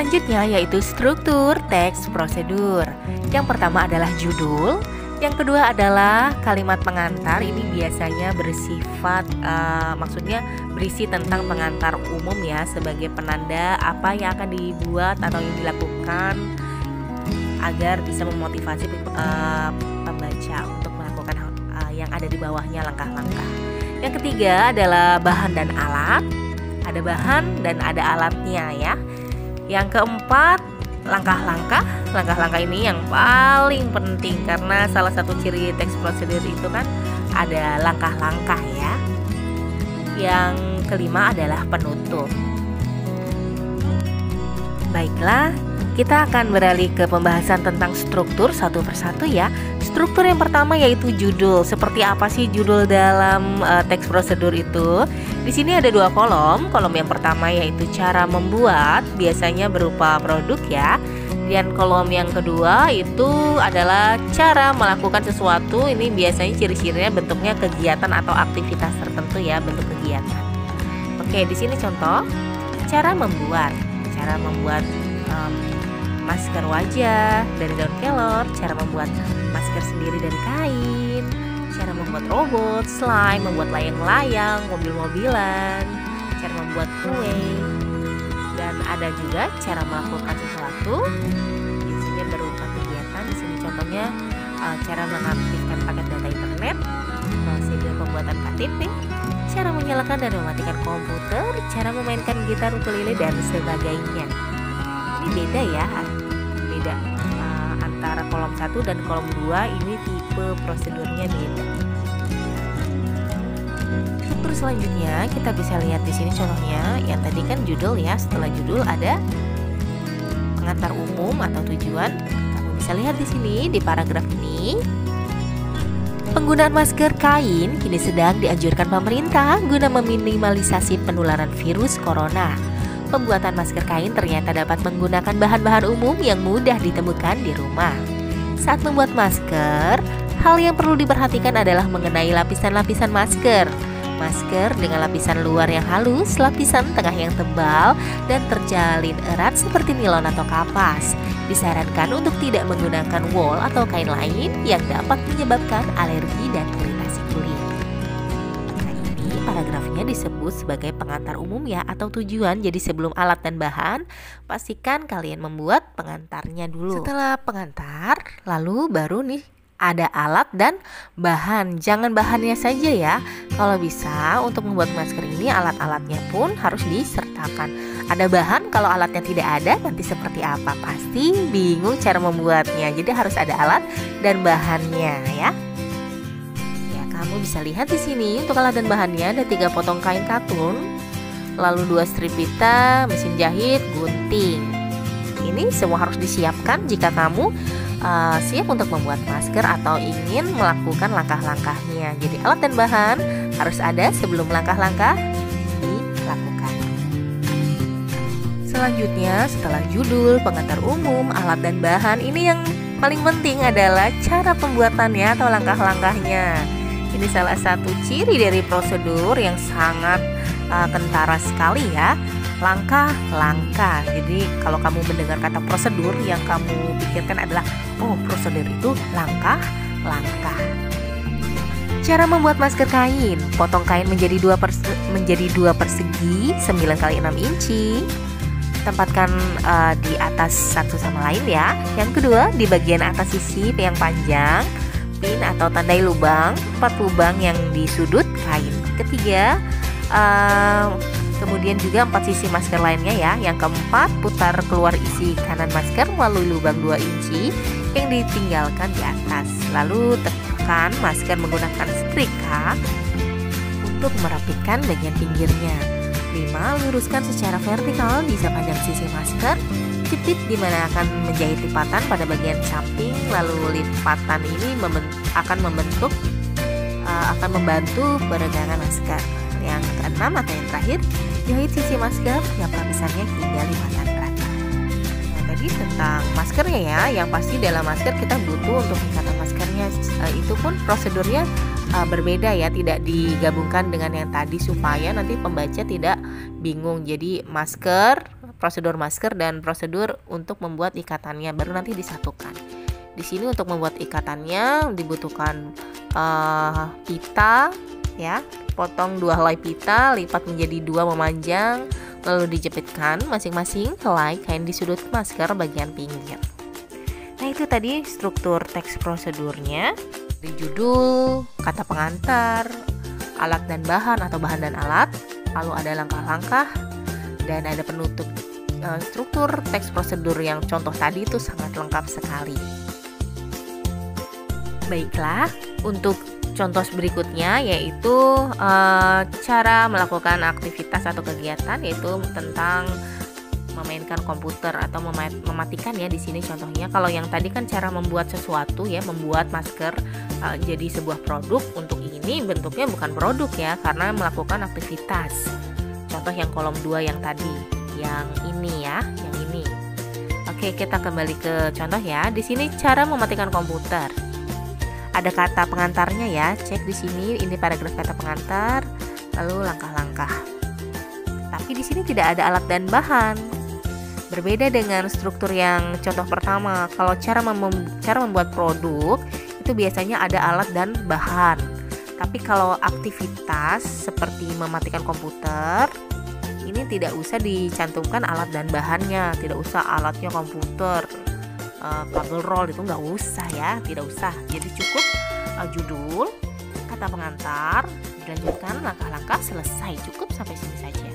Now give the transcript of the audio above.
Selanjutnya yaitu struktur teks prosedur. Yang pertama adalah judul, yang kedua adalah kalimat pengantar. Ini biasanya bersifat maksudnya berisi tentang pengantar umum ya, sebagai penanda apa yang akan dibuat atau yang dilakukan agar bisa memotivasi pembaca untuk melakukan yang ada di bawahnya langkah-langkah. Yang ketiga adalah bahan dan alat. Ada bahan dan ada alatnya ya. Yang keempat, langkah-langkah. Langkah-langkah ini yang paling penting karena salah satu ciri teks prosedur itu kan ada langkah-langkah ya. Yang kelima adalah penutup. Baiklah, kita akan beralih ke pembahasan tentang struktur satu persatu ya. Struktur yang pertama yaitu judul. Seperti apa sih judul dalam teks prosedur itu? Di sini ada dua kolom. Kolom yang pertama yaitu cara membuat, biasanya berupa produk ya. Dan kolom yang kedua itu adalah cara melakukan sesuatu. Ini biasanya ciri-cirinya bentuknya kegiatan atau aktivitas tertentu ya, bentuk kegiatan. Oke, di sini contoh cara membuat. Cara membuat masker wajah dari daun kelor, cara membuat masker sendiri dari kain, cara membuat robot, slime, membuat layang-layang, mobil-mobilan, cara membuat kue, dan ada juga cara melakukan sesuatu. Di sini berupa kegiatan. Di sini contohnya cara mengaktifkan paket data internet, prosedur pembuatan KTP, cara menyalakan dan mematikan komputer, cara memainkan gitar, ukulele, dan sebagainya. Ini beda ya, beda antara kolom 1 dan kolom 2. Ini tipe prosedurnya beda. Struktur selanjutnya kita bisa lihat di sini contohnya. Yang tadi kan judul ya, setelah judul ada pengantar umum atau tujuan. Kamu bisa lihat di sini di paragraf ini. Penggunaan masker kain kini sedang dianjurkan pemerintah guna meminimalisasi penularan virus corona. Pembuatan masker kain ternyata dapat menggunakan bahan-bahan umum yang mudah ditemukan di rumah. Saat membuat masker, hal yang perlu diperhatikan adalah mengenai lapisan-lapisan masker. Masker dengan lapisan luar yang halus, lapisan tengah yang tebal, dan terjalin erat seperti nilon atau kapas. Disarankan untuk tidak menggunakan wol atau kain lain yang dapat menyebabkan alergi dan iritasi kulit. Paragrafnya disebut sebagai pengantar umum ya atau tujuan. Jadi sebelum alat dan bahan, pastikan kalian membuat pengantarnya dulu. Setelah pengantar, lalu baru nih ada alat dan bahan. Jangan bahannya saja ya. Kalau bisa untuk membuat masker ini alat-alatnya pun harus disertakan. Ada bahan, kalau alatnya tidak ada nanti seperti apa? Pasti bingung cara membuatnya. Jadi harus ada alat dan bahannya ya. Kamu bisa lihat di sini untuk alat dan bahannya ada 3 potong kain katun, lalu 2 strip pita, mesin jahit, gunting. Ini semua harus disiapkan jika kamu siap untuk membuat masker atau ingin melakukan langkah-langkahnya. Jadi alat dan bahan harus ada sebelum langkah-langkah dilakukan. Selanjutnya setelah judul, pengantar umum, alat dan bahan, ini yang paling penting adalah cara pembuatannya atau langkah-langkahnya. Ini salah satu ciri dari prosedur yang sangat kentara sekali ya. Langkah-langkah. Jadi kalau kamu mendengar kata prosedur, yang kamu pikirkan adalah oh, prosedur itu langkah-langkah. Cara membuat masker kain. Potong kain menjadi dua persegi 9 x 6 inci. Tempatkan di atas satu sama lain ya. Yang kedua di bagian atas sisi yang panjang, pin atau tandai lubang, 4 lubang yang di sudut kain. Ketiga, kemudian juga 4 sisi masker lainnya ya. Yang keempat, putar keluar isi kanan masker melalui lubang 2 inci yang ditinggalkan di atas. Lalu tekan masker menggunakan setrika untuk merapikan bagian pinggirnya. 5. Luruskan secara vertikal di sepanjang sisi masker. Jepit di mana akan menjahit lipatan pada bagian samping, lalu lipatan ini akan membantu peregangan masker. Yang keenam atau yang terakhir, jahit sisi masker yang lapisannya hingga lipatan rata. Nah, tadi tentang maskernya ya, yang pasti dalam masker kita butuh untuk ikatan maskernya. Itu pun prosedurnya berbeda ya, tidak digabungkan dengan yang tadi supaya nanti pembaca tidak bingung. Jadi masker prosedur masker dan prosedur untuk membuat ikatannya, baru nanti disatukan. Di sini untuk membuat ikatannya dibutuhkan pita ya, potong 2 helai pita, lipat menjadi 2 memanjang, lalu dijepitkan masing-masing helai kain di sudut masker bagian pinggir. Nah, itu tadi struktur teks prosedurnya. Di judul, kata pengantar, alat dan bahan atau bahan dan alat, lalu ada langkah-langkah, dan ada penutup. Struktur teks prosedur yang contoh tadi itu sangat lengkap sekali. Baiklah, untuk contoh berikutnya yaitu cara melakukan aktivitas atau kegiatan, yaitu tentang memainkan komputer atau mematikan ya. Di sini contohnya, kalau yang tadi kan cara membuat sesuatu ya, membuat masker jadi sebuah produk. Untuk ini bentuknya bukan produk ya, karena melakukan aktivitas. Contoh yang kolom 2 yang tadi, yang ini ya, yang ini. Oke, kita kembali ke contoh ya. Di sini cara mematikan komputer. Ada kata pengantarnya ya, cek di sini, ini paragraf kata pengantar, lalu langkah-langkah. Tapi di sini tidak ada alat dan bahan. Berbeda dengan struktur yang contoh pertama, kalau cara membuat produk itu biasanya ada alat dan bahan. Tapi kalau aktivitas seperti mematikan komputer, ini tidak usah dicantumkan alat dan bahannya, tidak usah alatnya komputer, kabel roll itu nggak usah ya, tidak usah. Jadi cukup judul, kata pengantar, dilanjutkan langkah-langkah, selesai, cukup sampai sini saja.